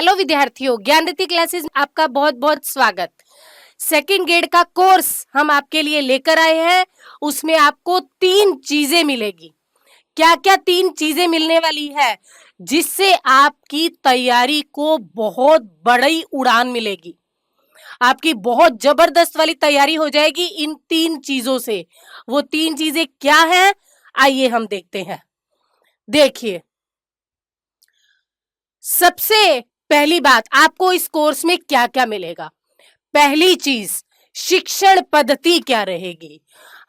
Hello विद्यार्थियों, ज्ञानरिति classes में आपका बहुत बहुत स्वागत। सेकंड ग्रेड का कोर्स हम आपके लिए लेकर आए हैं। उसमें आपको 3 चीजें मिलेगी। क्या क्या 3 चीजें मिलने वाली है जिससे आपकी तैयारी को बहुत बड़ी उड़ान मिलेगी। आपकी बहुत जबरदस्त वाली तैयारी हो जाएगी इन 3 चीजों से। वो 3 चीजें क्या हैं, आइए हम देखते हैं। देखिए, सबसे पहली बात, आपको इस कोर्स में क्या क्या मिलेगा। पहली चीज, शिक्षण पद्धति क्या रहेगी।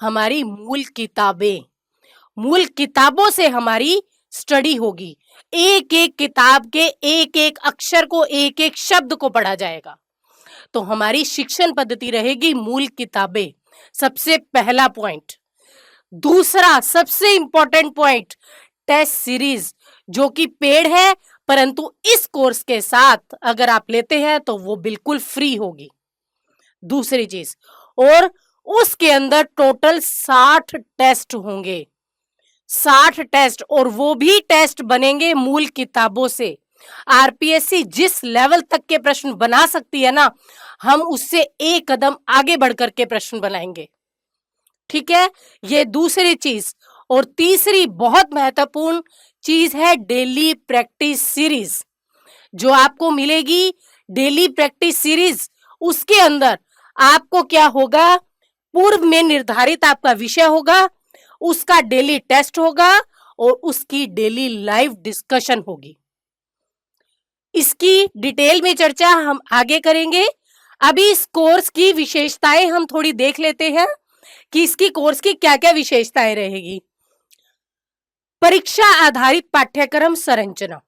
हमारी मूल किताबों से हमारी स्टडी होगी। एक एक किताब के एक एक अक्षर को, एक एक शब्द को पढ़ा जाएगा। तो हमारी शिक्षण पद्धति रहेगी मूल किताबें, सबसे पहला पॉइंट। दूसरा सबसे इंपॉर्टेंट पॉइंट, टेस्ट सीरीज जो कि पेड है, परंतु इस कोर्स के साथ अगर आप लेते हैं तो वो बिल्कुल फ्री होगी। दूसरी चीज, और उसके अंदर टोटल 60 टेस्ट होंगे। 60 टेस्ट, और वो भी टेस्ट बनेंगे मूल किताबों से। आरपीएससी जिस लेवल तक के प्रश्न बना सकती है ना, हम उससे एक कदम आगे बढ़कर के प्रश्न बनाएंगे। ठीक है, ये दूसरी चीज। और तीसरी बहुत महत्वपूर्ण चीज है डेली प्रैक्टिस सीरीज जो आपको मिलेगी। डेली प्रैक्टिस सीरीज, उसके अंदर आपको क्या होगा, पूर्व में निर्धारित आपका विषय होगा, उसका डेली टेस्ट होगा और उसकी डेली लाइव डिस्कशन होगी। इसकी डिटेल में चर्चा हम आगे करेंगे। अभी इस कोर्स की विशेषताएं हम थोड़ी देख लेते हैं कि इसकी कोर्स की क्या क्या विशेषताएं रहेगी। परीक्षा आधारित पाठ्यक्रम संरचना,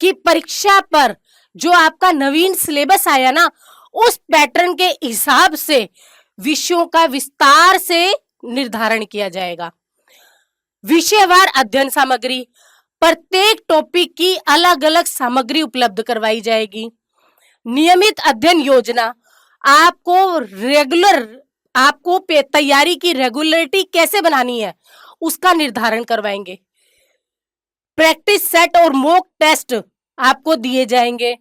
कि परीक्षा पर जो आपका नवीन सिलेबस आया ना, उस पैटर्न के हिसाब से विषयों का विस्तार से निर्धारण किया जाएगा। विषयवार अध्ययन सामग्री, प्रत्येक टॉपिक की अलग अलग सामग्री उपलब्ध करवाई जाएगी। नियमित अध्ययन योजना, आपको तैयारी की रेगुलरिटी कैसे बनानी है उसका निर्धारण करवाएंगे। प्रैक्टिस सेट और मॉक टेस्ट आपको दिए जाएंगे।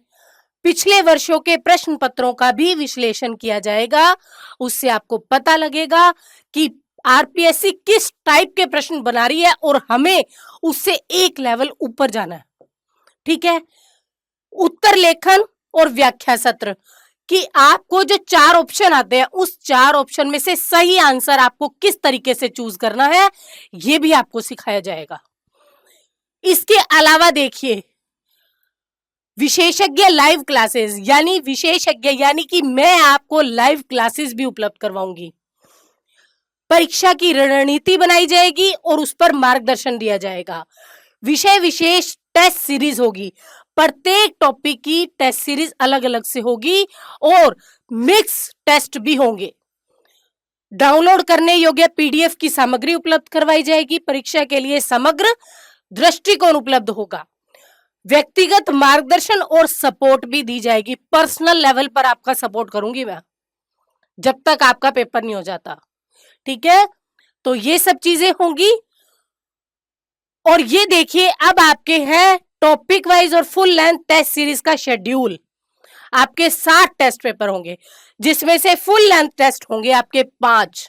पिछले वर्षों के प्रश्न पत्रों का भी विश्लेषण किया जाएगा। उससे आपको पता लगेगा कि आरपीएससी किस टाइप के प्रश्न बना रही है और हमें उससे एक लेवल ऊपर जाना है। ठीक है, उत्तर लेखन और व्याख्या सत्र, कि आपको जो 4 ऑप्शन आते हैं उस 4 ऑप्शन में से सही आंसर आपको किस तरीके से चूज करना है, यह भी आपको सिखाया जाएगा। इसके अलावा देखिए, विशेषज्ञ लाइव क्लासेस, यानी कि मैं आपको लाइव क्लासेस भी उपलब्ध करवाऊंगी। परीक्षा की रणनीति बनाई जाएगी और उस पर मार्गदर्शन दिया जाएगा। विषय विशेष टेस्ट सीरीज होगी, प्रत्येक टॉपिक की टेस्ट सीरीज अलग अलग से होगी और मिक्स टेस्ट भी होंगे। डाउनलोड करने योग्य पीडीएफ की सामग्री उपलब्ध करवाई जाएगी। परीक्षा के लिए समग्र दृष्टिकोण उपलब्ध होगा। व्यक्तिगत मार्गदर्शन और सपोर्ट भी दी जाएगी। पर्सनल लेवल पर आपका सपोर्ट करूंगी मैं जब तक आपका पेपर नहीं हो जाता। ठीक है, तो ये सब चीजें होंगी। और ये देखिए, अब आपके हैं टॉपिक वाइज और फुल लेंथ टेस्ट सीरीज का शेड्यूल। आपके 60 टेस्ट पेपर होंगे, जिसमें से फुल लेंथ टेस्ट होंगे आपके 5।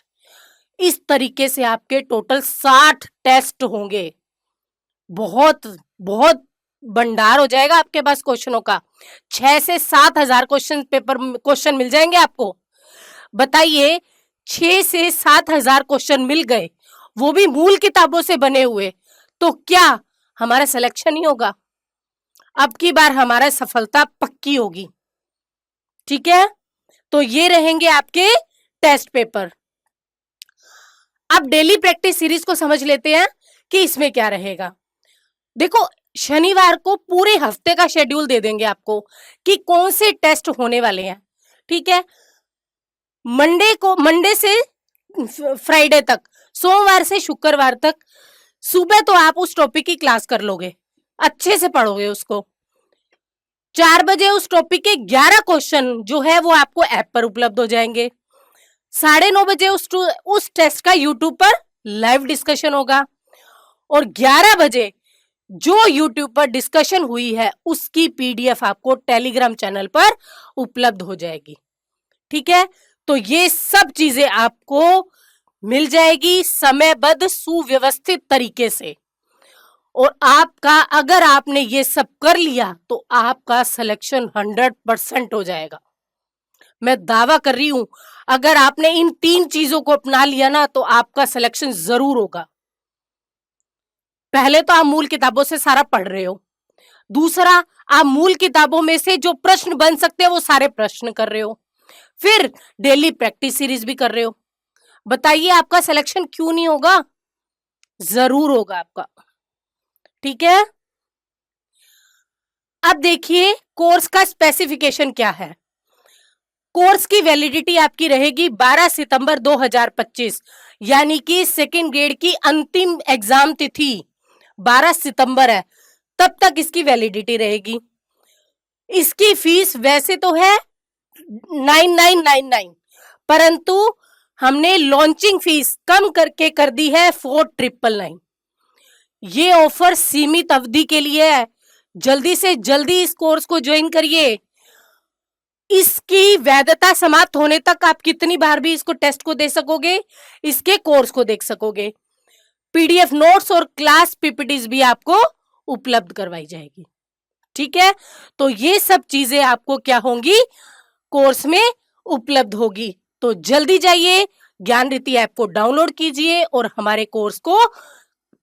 इस तरीके से आपके टोटल 60 टेस्ट होंगे। बहुत बहुत भंडार हो जाएगा आपके पास क्वेश्चनों का। 6 से 7 हजार क्वेश्चन मिल जाएंगे आपको। बताइए, 6 से 7 हजार क्वेश्चन मिल गए, वो भी मूल किताबों से बने हुए, तो क्या हमारा सिलेक्शन ही होगा? अब की बार हमारा सफलता पक्की होगी। ठीक है, तो ये रहेंगे आपके टेस्ट पेपर। अब डेली प्रैक्टिस सीरीज को समझ लेते हैं कि इसमें क्या रहेगा। देखो, शनिवार को पूरे हफ्ते का शेड्यूल दे देंगे आपको कि कौन से टेस्ट होने वाले हैं। ठीक है, मंडे से फ्राइडे तक, सोमवार से शुक्रवार तक सुबह तो आप उस टॉपिक की क्लास कर लोगे, अच्छे से पढ़ोगे उसको। 4 बजे उस टॉपिक के 11 क्वेश्चन जो है वो आपको ऐप पर उपलब्ध हो जाएंगे। 9:30 बजे उस टेस्ट का यूट्यूब पर लाइव डिस्कशन होगा। और 11 बजे जो यूट्यूब पर डिस्कशन हुई है उसकी पीडीएफ आपको टेलीग्राम चैनल पर उपलब्ध हो जाएगी। ठीक है, तो ये सब चीजें आपको मिल जाएगी समयबद्ध सुव्यवस्थित तरीके से, और आपका अगर आपने ये सब कर लिया तो आपका सिलेक्शन 100% हो जाएगा। मैं दावा कर रही हूं, अगर आपने इन 3 चीजों को अपना लिया ना तो आपका सिलेक्शन जरूर होगा। पहले तो आप मूल किताबों से सारा पढ़ रहे हो, दूसरा आप मूल किताबों में से जो प्रश्न बन सकते हैं वो सारे प्रश्न कर रहे हो, फिर डेली प्रैक्टिस सीरीज भी कर रहे हो। बताइए आपका सिलेक्शन क्यों नहीं होगा? जरूर होगा आपका। ठीक है, अब देखिए कोर्स का स्पेसिफिकेशन क्या है। कोर्स की वैलिडिटी आपकी रहेगी 12 सितंबर 2025, यानी कि सेकेंड ग्रेड की अंतिम एग्जाम तिथि 12 सितंबर है, तब तक इसकी वैलिडिटी रहेगी। इसकी फीस वैसे तो है 9999, परंतु हमने लॉन्चिंग फीस कम करके कर दी है 4999। ये ऑफर सीमित अवधि के लिए है, जल्दी से जल्दी इस कोर्स को ज्वाइन करिए। इसकी वैधता समाप्त होने तक आप कितनी बार भी इसको टेस्ट को दे सकोगे, इसके कोर्स को देख सकोगे। पीडीएफ नोट्स और क्लास पीपीटीज भी आपको उपलब्ध करवाई जाएगी। ठीक है, तो ये सब चीजें आपको क्या होंगी, कोर्स में उपलब्ध होगी। तो जल्दी जाइए, ज्ञान रीति ऐप को डाउनलोड कीजिए और हमारे कोर्स को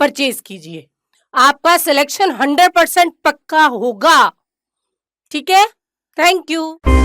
परचेज कीजिए। आपका सिलेक्शन 100% पक्का होगा। ठीक है, थैंक यू।